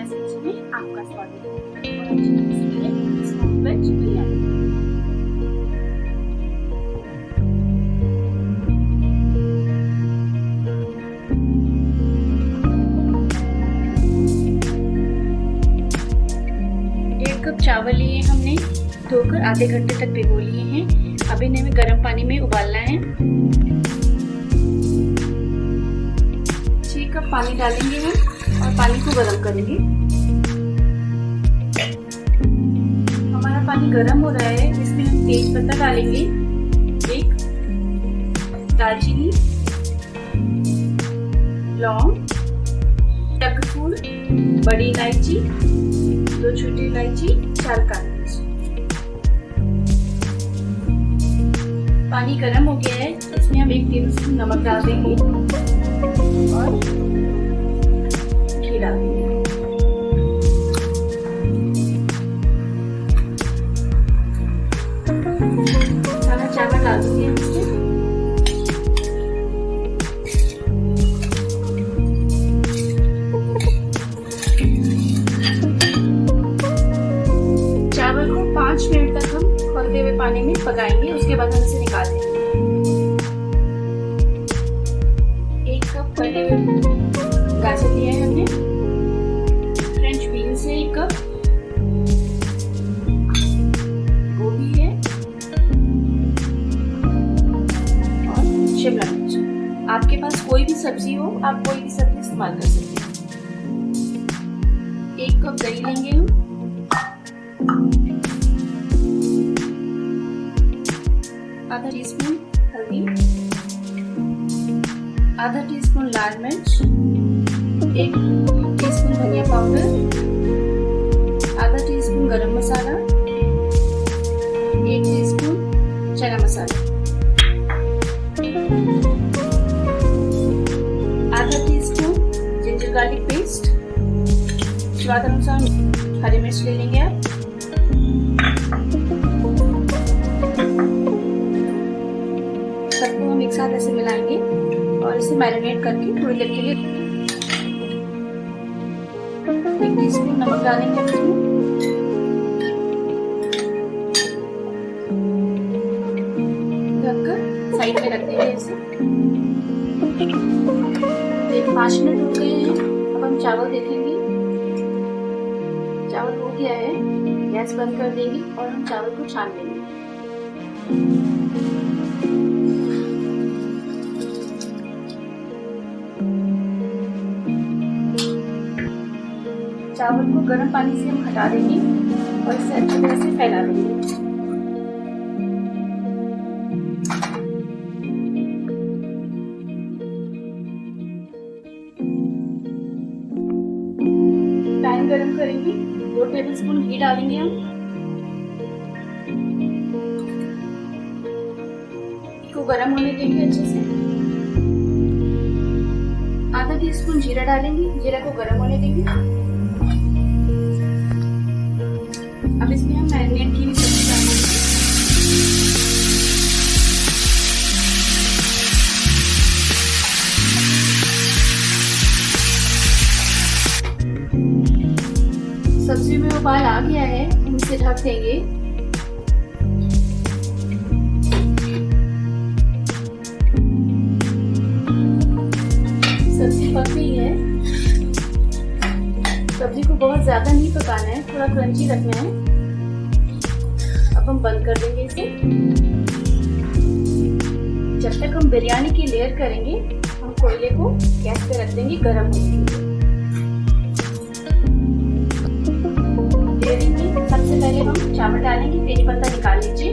Recipe में आपका स्वागत है और आज की रेसिपी है स्मोक्ड वेज बिरयानी। डेढ़ कप चावल लिए हमने, धोकर आधे घंटे तक भिगो लिए हैं। अब इन्हें हमें गर्म पानी में उबालना है। 6 कप पानी डालेंगे हम और पानी को गर्म करेंगे। हमारा पानी गर्म हो रहा है, इसमें हम तेज पत्ता डालेंगे, 1 दालचीनी, लौंग, चक्रफूल, बड़ी इलायची, 2 छोटी इलायची, 4 काली मिर्च। पानी गर्म हो गया है, इसमें हम 1 टेबलस्पून नमक डाल देंगे और घी डाल देंगे। सारा चावल डाल देंगे हम इसमें। चावल को 5 मिनट तक हम खौलते हुए पानी में पकाएंगे, उसके बाद हम इसे निकाल देंगे। 1 कप कटे हुए गाजर लिया है हमने, फ्रेंच बीन्स है 1 कप, गोभी है और शिमला मिर्च। आपके पास कोई भी सब्जी हो, आप कोई भी सब्जी इस्तेमाल कर सकते हैं। 1 कप दही लेंगे हम, आधा टीस्पून हल्दी, आधा टीस्पून लाल मिर्च, 1 टीस्पून धनिया पाउडर, आधा टीस्पून गरम मसाला, 1 टीस्पून चना मसाला, आधा टीस्पून जिंजर गार्लिक पेस्ट, स्वाद अनुसार हरी मिर्च ले लेंगे आप। सबको हम एक साथ ऐसे मिलाएंगे और इसे मैरिनेट करके थोड़ी देर के लिए 1 टीस्पून नमक डालेंगे इसमें, ढककर साइड में रख देंगे इसे। 5 मिनट हो गए हैं, अब हम चावल देखेंगे। चावल हो गया है, गैस बंद कर देंगे और हम चावल को छान लेंगे। चावल को गर्म पानी से हम हटा देंगे और इसे अच्छी तरह से फैला देंगे। पैन गरम करेंगे, 2 टेबलस्पून घी डालेंगे हम। घी को गरम होने देंगे अच्छे से। आधा टीस्पून जीरा डालेंगे, जीरा को गरम होने देंगे। अब इसमें हम मैरिनेट की हुई सब्जी डालेंगे। सब्जी में उबाल आ गया है, हम इसे ढक देंगे। सब्जी पक गई है। सब्जी को बहुत ज्यादा नहीं पकाना है, थोड़ा क्रंची रखना है। अब हम बंद कर देंगे इसे। जब तक हम बिरयानी की लेयर करेंगे, हम कोयले को गैस पे रख देंगे गर्म होने के लिए। लेयरिंग में सबसे पहले हम चावल डालेंगे, तेज पत्ता निकाल लीजिए।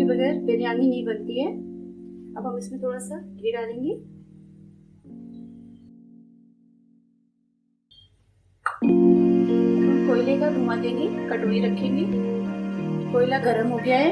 के बगैर बिरयानी नहीं बनती है। अब हम इसमें थोड़ा सा घी डालेंगे। हम कोयले का धुआं देंगे, कटोरी रखेंगे। कोयला गर्म हो गया है।